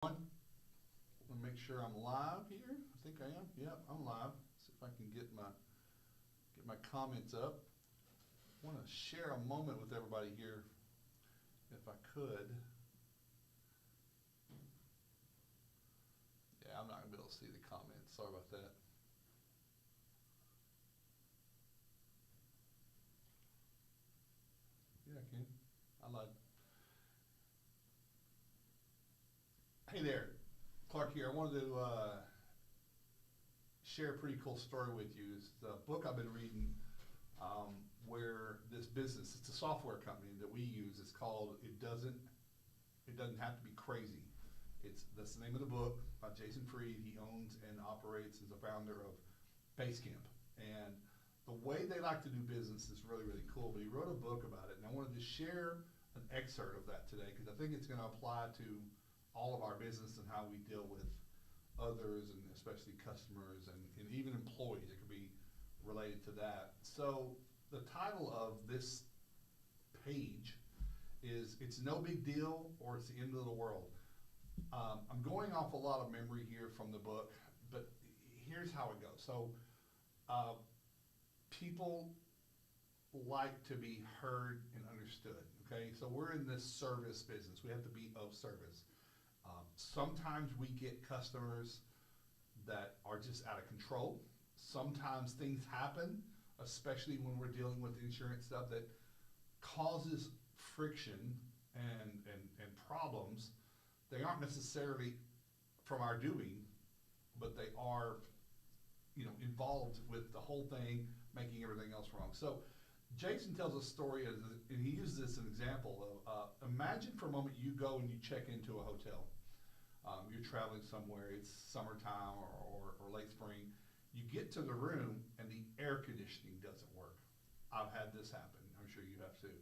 One, let me make sure I'm live here. I think I am. Yep, I'm live. See if I can get my comments up. I want to share a moment with everybody here, if I could. Yeah, I'm not gonna be able to see the comments. Sorry about that. Yeah, I can. I lied. Hey there, Clark here. I wanted to share a pretty cool story with you. It's the book I've been reading, where this business, it's a software company that we use. It's called It Doesn't Have to Be Crazy. That's the name of the book by Jason Fried. He owns and operates as the founder of Basecamp. And the way they like to do business is really, really cool. But he wrote a book about it, and I wanted to share an excerpt of that today because I think it's going to apply to all of our business and how we deal with others and especially customers and even employees. It could be related to that. So the title of this page is "It's No Big Deal or It's the End of the World." I'm going off a lot of memory here from the book, but here's how it goes. So uh, people like to be heard and understood. Okay, so we're in this service business. We have to be of service. Sometimes we get customers that are just out of control. Sometimes things happen, especially when we're dealing with insurance stuff, that causes friction and problems. They aren't necessarily from our doing, but they are, involved with the whole thing, making everything else wrong. So Jason tells a story, and he uses this as an example of, imagine for a moment you go and you check into a hotel. You're traveling somewhere, it's summertime or late spring. You get to the room and the air conditioning doesn't work. I've had this happen, I'm sure you have too.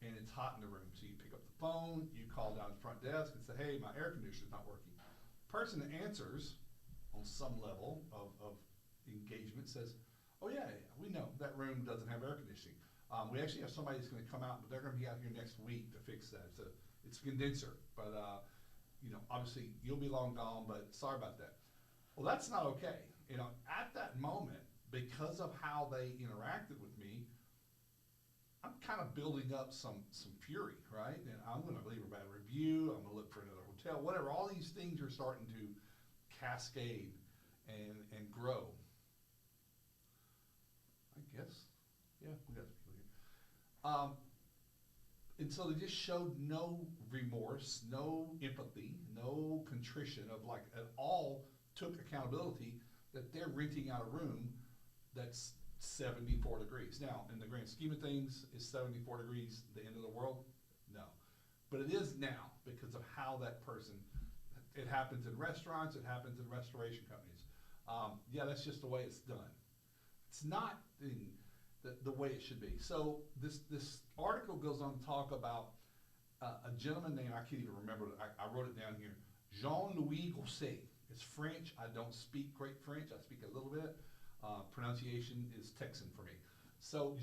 And it's hot in the room, so you pick up the phone, you call down the front desk and say, hey, my air conditioner's not working. The person that answers on some level of engagement says, oh yeah, we know that room doesn't have air conditioning. We actually have somebody that's gonna come out, but they're gonna be out here next week to fix that. It's a condenser, but obviously you'll be long gone, but sorry about that. Well, that's not okay. At that moment, because of how they interacted with me, I'm kind of building up some fury, right? And I'm gonna leave a bad review, I'm gonna look for another hotel, whatever. All these things are starting to cascade and grow. I guess, yeah, we got the people here. And so they just showed no remorse, no empathy, no contrition of like at all, took accountability that they're renting out a room that's 74 degrees. Now, in the grand scheme of things, is 74 degrees the end of the world? No. But it is now because of how that person, it happens in restaurants, it happens in restoration companies. Yeah, that's just the way it's done. It's not the way it should be. So this article goes on to talk about a gentleman named, I can't even remember, I wrote it down here, Jean-Louis Gosset. It's French. I don't speak great French. I speak a little bit. Pronunciation is Texan for me. So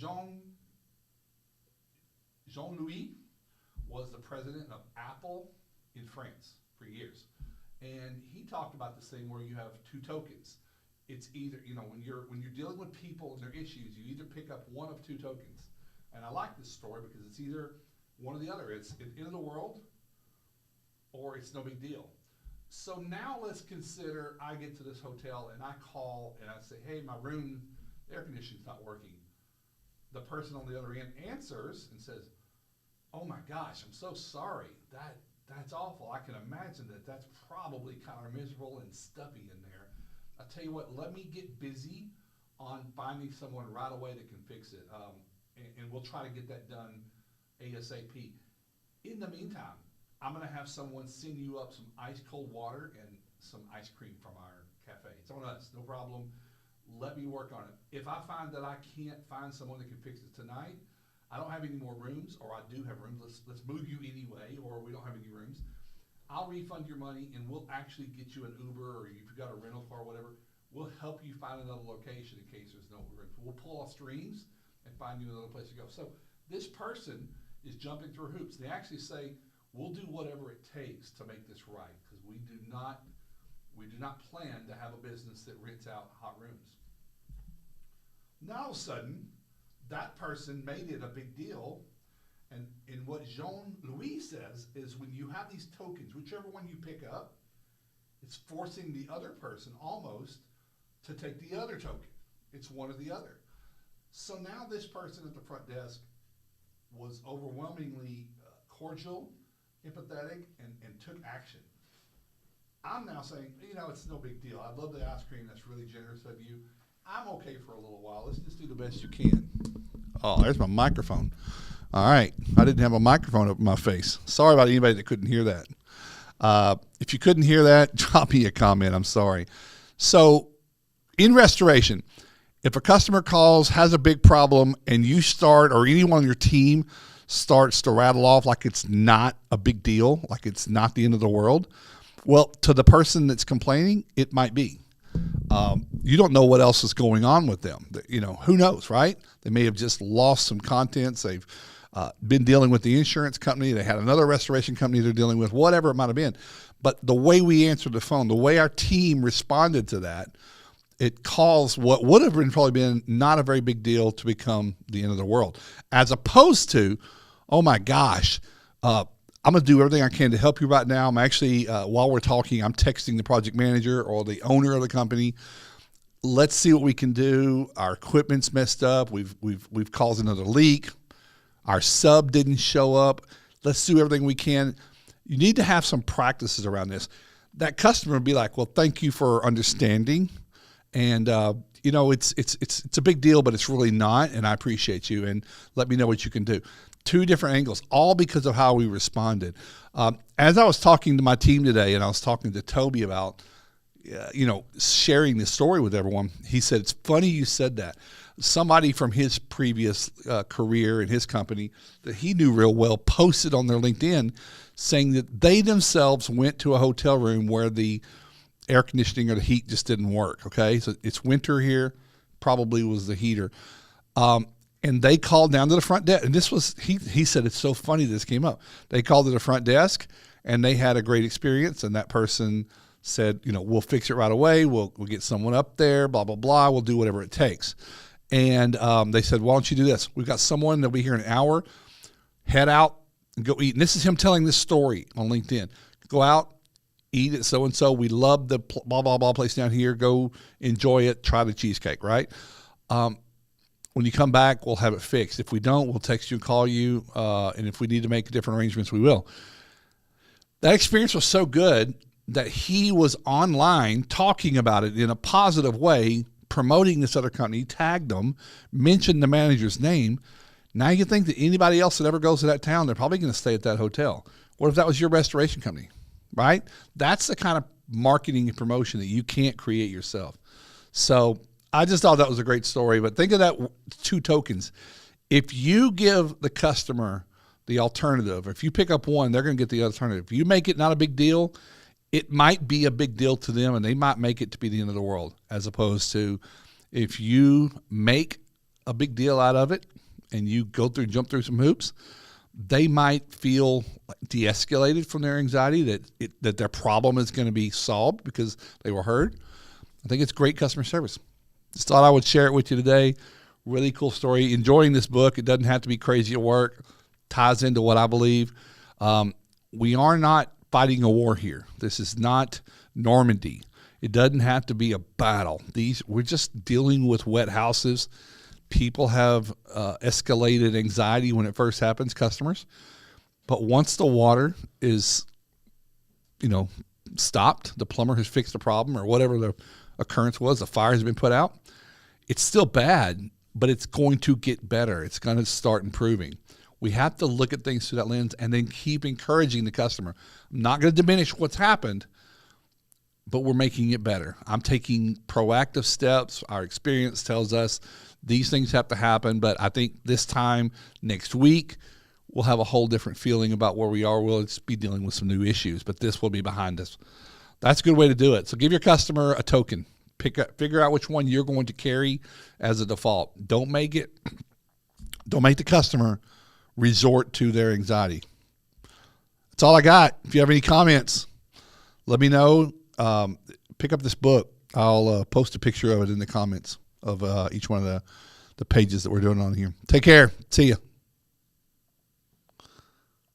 Jean-Louis was the president of Apple in France for years. And he talked about this thing where you have two tokens. It's either, when you're dealing with people and their issues, you either pick up one of two tokens. And I like this story because it's either one or the other. It's the end of the world or it's no big deal. So now let's consider I get to this hotel and I call and I say, hey, my room, the air conditioning's not working. The person on the other end answers and says, oh my gosh, I'm so sorry. That's awful. I can imagine that's probably kind of miserable and stuffy in there. I tell you what, let me get busy on finding someone right away that can fix it. And we'll try to get that done ASAP. In the meantime, I'm gonna have someone send you up some ice cold water and some ice cream from our cafe. It's on us, no problem. Let me work on it. If I find that I can't find someone that can fix it tonight, I don't have any more rooms, or I do have rooms, let's move you anyway, or we don't have any rooms. I'll refund your money and we'll actually get you an Uber, or if you've got a rental car or whatever, we'll help you find another location in case there's no room. We'll pull off strings and find you another place to go. So this person is jumping through hoops. They actually say, we'll do whatever it takes to make this right, because we do not plan to have a business that rents out hot rooms. Now all of a sudden, that person made it a big deal. And what Jean-Louis says is when you have these tokens, whichever one you pick up, it's forcing the other person almost to take the other token. It's one or the other. So now this person at the front desk was overwhelmingly cordial, empathetic, and took action. I'm now saying, it's no big deal. I love the ice cream. That's really generous of you. I'm okay for a little while. Let's just do the best you can. Oh, there's my microphone. All right. I didn't have a microphone up in my face. Sorry about anybody that couldn't hear that. If you couldn't hear that, drop me a comment. I'm sorry. So in restoration, if a customer calls, has a big problem, and you start, or anyone on your team starts to rattle off like it's not a big deal, like it's not the end of the world, well, to the person that's complaining, it might be. You don't know what else is going on with them. Who knows, right? They may have just lost some contents. They've been dealing with the insurance company. They had another restoration company they're dealing with, whatever it might have been. But the way we answered the phone, the way our team responded to that, it caused what would have probably been not a very big deal to become the end of the world. As opposed to, oh my gosh, I'm going to do everything I can to help you right now. I'm actually, while we're talking, I'm texting the project manager or the owner of the company. Let's see what we can do. Our equipment's messed up. We've caused another leak. Our sub didn't show up. Let's do everything we can. You need to have some practices around this. That customer would be like, well, thank you for understanding. And, it's a big deal, but it's really not. And I appreciate you. And let me know what you can do. Two different angles, all because of how we responded. As I was talking to my team today, and I was talking to Toby about, sharing this story with everyone, he said, it's funny you said that. Somebody from his previous career in his company that he knew real well posted on their LinkedIn saying that they themselves went to a hotel room where the air conditioning or the heat just didn't work, okay? So it's winter here, probably was the heater. And they called down to the front desk. And this was, he said, it's so funny this came up. They called to the front desk and they had a great experience. And that person said, we'll fix it right away. We'll get someone up there, blah, blah, blah. We'll do whatever it takes. And they said, why don't you do this? We've got someone that'll be here in an hour. Head out and go eat. And this is him telling this story on LinkedIn. Go out, eat at so-and-so. We love the blah, blah, blah place down here. Go enjoy it. Try the cheesecake, right? When you come back, we'll have it fixed. If we don't, we'll text you and call you. And if we need to make different arrangements, we will. That experience was so good that he was online talking about it in a positive way, promoting this other company, tagged them, mentioned the manager's name. Now you think that anybody else that ever goes to that town, they're probably going to stay at that hotel. What if that was your restoration company, right? That's the kind of marketing and promotion that you can't create yourself. So I just thought that was a great story, but think of that two tokens. If you give the customer the alternative, if you pick up one, they're going to get the alternative. If you make it not a big deal, it might be a big deal to them and they might make it to be the end of the world, as opposed to if you make a big deal out of it and you jump through some hoops, they might feel de-escalated from their anxiety that their problem is going to be solved because they were heard. I think it's great customer service. Just thought I would share it with you today. Really cool story. Enjoying this book. It doesn't have to be crazy at work. Ties into what I believe. We are not fighting a war here. This is not Normandy. It doesn't have to be a battle. We're just dealing with wet houses. People have escalated anxiety when it first happens, customers. But once the water is, stopped, the plumber has fixed the problem or whatever the occurrence was, the fire has been put out, it's still bad, but it's going to get better. It's going to start improving. We have to look at things through that lens and then keep encouraging the customer. I'm not going to diminish what's happened, but we're making it better. I'm taking proactive steps. Our experience tells us these things have to happen, but I think this time next week, we'll have a whole different feeling about where we are. We'll just be dealing with some new issues, but this will be behind us. That's a good way to do it. So give your customer a token. Figure out which one you're going to carry as a default. Don't make the customer resort to their anxiety. That's all I got. If you have any comments, let me know. Pick up this book. I'll post a picture of it in the comments of each one of the pages that we're doing on here. Take care. See ya.